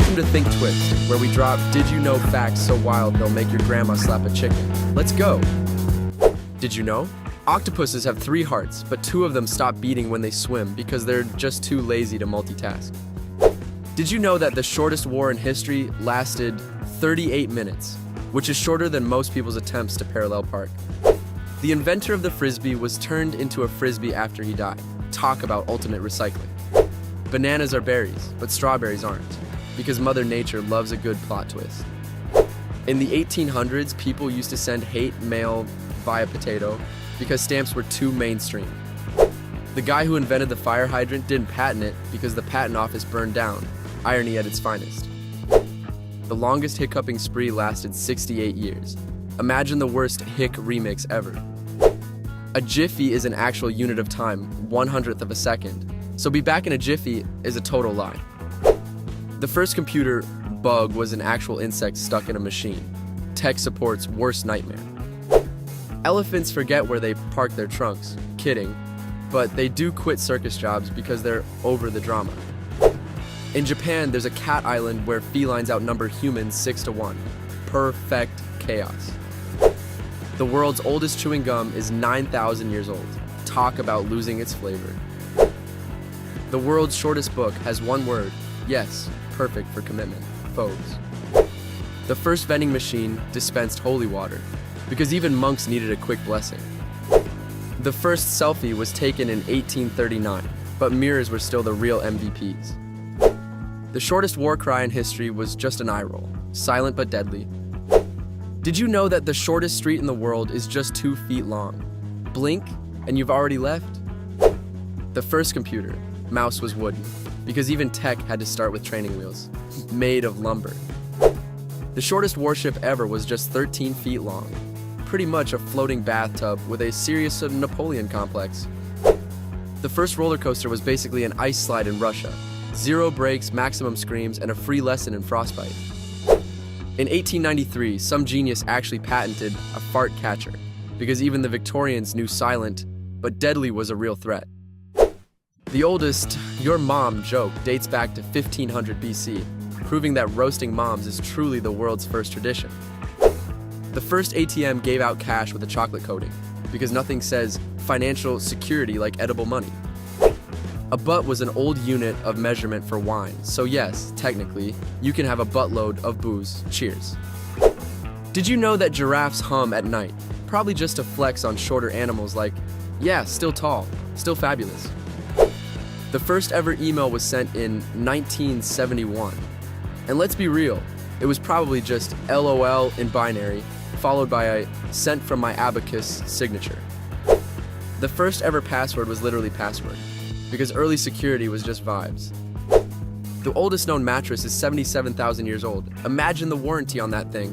Welcome to Think Twist, where we drop did you know facts so wild they'll make your grandma slap a chicken. Let's go! Did you know? Octopuses have 3 hearts, but 2 of them stop beating when they swim because they're just too lazy to multitask. Did you know that the shortest war in history lasted 38 minutes, which is shorter than most people's attempts to parallel park? The inventor of the frisbee was turned into a frisbee after he died. Talk about ultimate recycling. Bananas are berries, but strawberries aren't, because Mother Nature loves a good plot twist. In the 1800s, people used to send hate mail via potato because stamps were too mainstream. The guy who invented the fire hydrant didn't patent it because the patent office burned down. Irony at its finest. The longest hiccuping spree lasted 68 years. Imagine the worst hic remix ever. A jiffy is an actual unit of time, 1/100th of a second. So be back in a jiffy is a total lie. The first computer bug was an actual insect stuck in a machine. Tech support's worst nightmare. Elephants forget where they park their trunks. Kidding. But they do quit circus jobs because they're over the drama. In Japan, there's a cat island where felines outnumber humans 6-1. Perfect chaos. The world's oldest chewing gum is 9,000 years old. Talk about losing its flavor. The world's shortest book has 1 word. Yes, perfect for commitment. Foes. The first vending machine dispensed holy water, because even monks needed a quick blessing. The first selfie was taken in 1839, but mirrors were still the real MVPs. The shortest war cry in history was just an eye roll, silent but deadly. Did you know that the shortest street in the world is just 2 feet long? Blink, and you've already left? The first computer, mouse, was wooden, because even tech had to start with training wheels, made of lumber. The shortest warship ever was just 13 feet long, pretty much a floating bathtub with a serious Napoleon complex. The first roller coaster was basically an ice slide in Russia. 0 brakes, maximum screams, and a free lesson in frostbite. In 1893, some genius actually patented a fart catcher, because even the Victorians knew silent but deadly was a real threat. The oldest "your mom" joke dates back to 1500 BC, proving that roasting moms is truly the world's first tradition. The first ATM gave out cash with a chocolate coating, because nothing says financial security like edible money. A butt was an old unit of measurement for wine, so yes, technically, you can have a buttload of booze. Cheers. Did you know that giraffes hum at night? Probably just to flex on shorter animals like, yeah, still tall, still fabulous. The first ever email was sent in 1971. And let's be real, it was probably just LOL in binary, followed by a sent from my abacus signature. The first ever password was literally password, because early security was just vibes. The oldest known mattress is 77,000 years old. Imagine the warranty on that thing.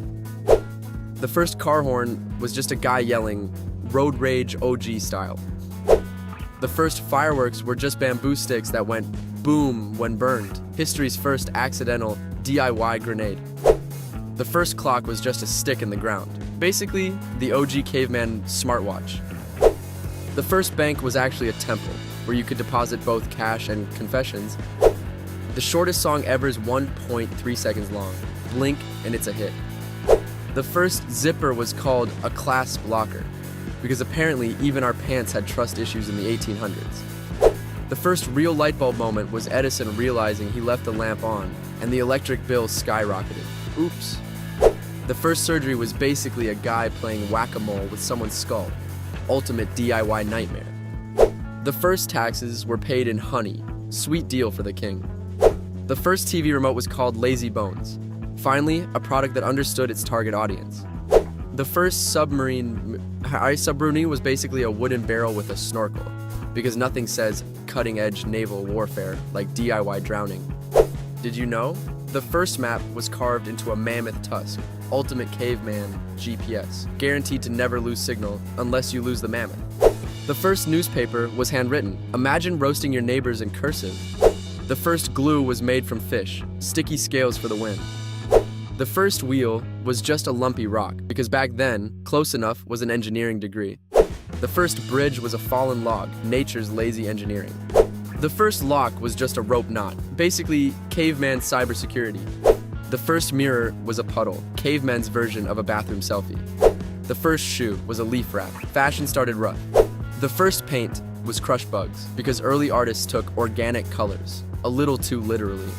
The first car horn was just a guy yelling, road rage OG style. The first fireworks were just bamboo sticks that went boom when burned. History's first accidental DIY grenade. The first clock was just a stick in the ground. Basically, the OG caveman smartwatch. The first bank was actually a temple, where you could deposit both cash and confessions. The shortest song ever is 1.3 seconds long. Blink and it's a hit. The first zipper was called a clasp locker, because apparently even our pants had trust issues in the 1800s. The first real light bulb moment was Edison realizing he left the lamp on, and the electric bill skyrocketed. Oops. The first surgery was basically a guy playing whack-a-mole with someone's skull. Ultimate DIY nightmare. The first taxes were paid in honey. Sweet deal for the king. The first TV remote was called Lazy Bones. Finally, a product that understood its target audience. The first submarine was basically a wooden barrel with a snorkel, because nothing says cutting-edge naval warfare like DIY drowning. Did you know? The first map was carved into a mammoth tusk. Ultimate caveman GPS. Guaranteed to never lose signal unless you lose the mammoth. The first newspaper was handwritten. Imagine roasting your neighbors in cursive. The first glue was made from fish. Sticky scales for the win. The first wheel was just a lumpy rock, because back then, close enough was an engineering degree. The first bridge was a fallen log, nature's lazy engineering. The first lock was just a rope knot, basically caveman cybersecurity. The first mirror was a puddle, caveman's version of a bathroom selfie. The first shoe was a leaf wrap, fashion started rough. The first paint was crush bugs, because early artists took organic colors, a little too literally.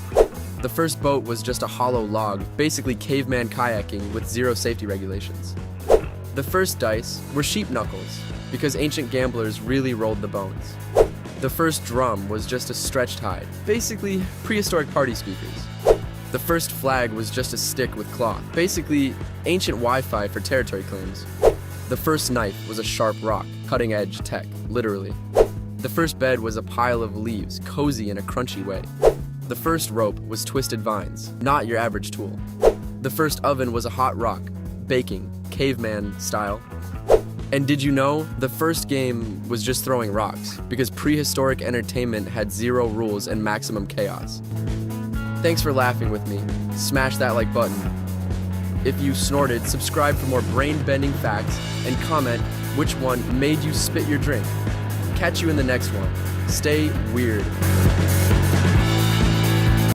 The first boat was just a hollow log, basically caveman kayaking with zero safety regulations. The first dice were sheep knuckles, because ancient gamblers really rolled the bones. The first drum was just a stretched hide, basically prehistoric party speakers. The first flag was just a stick with cloth, basically ancient Wi-Fi for territory claims. The first knife was a sharp rock, cutting-edge tech, literally. The first bed was a pile of leaves, cozy in a crunchy way. The first rope was twisted vines, not your average tool. The first oven was a hot rock, baking, caveman style. And did you know, the first game was just throwing rocks, because prehistoric entertainment had zero rules and maximum chaos. Thanks for laughing with me. Smash that like button. If you snorted, subscribe for more brain-bending facts, and comment which one made you spit your drink. Catch you in the next one. Stay weird.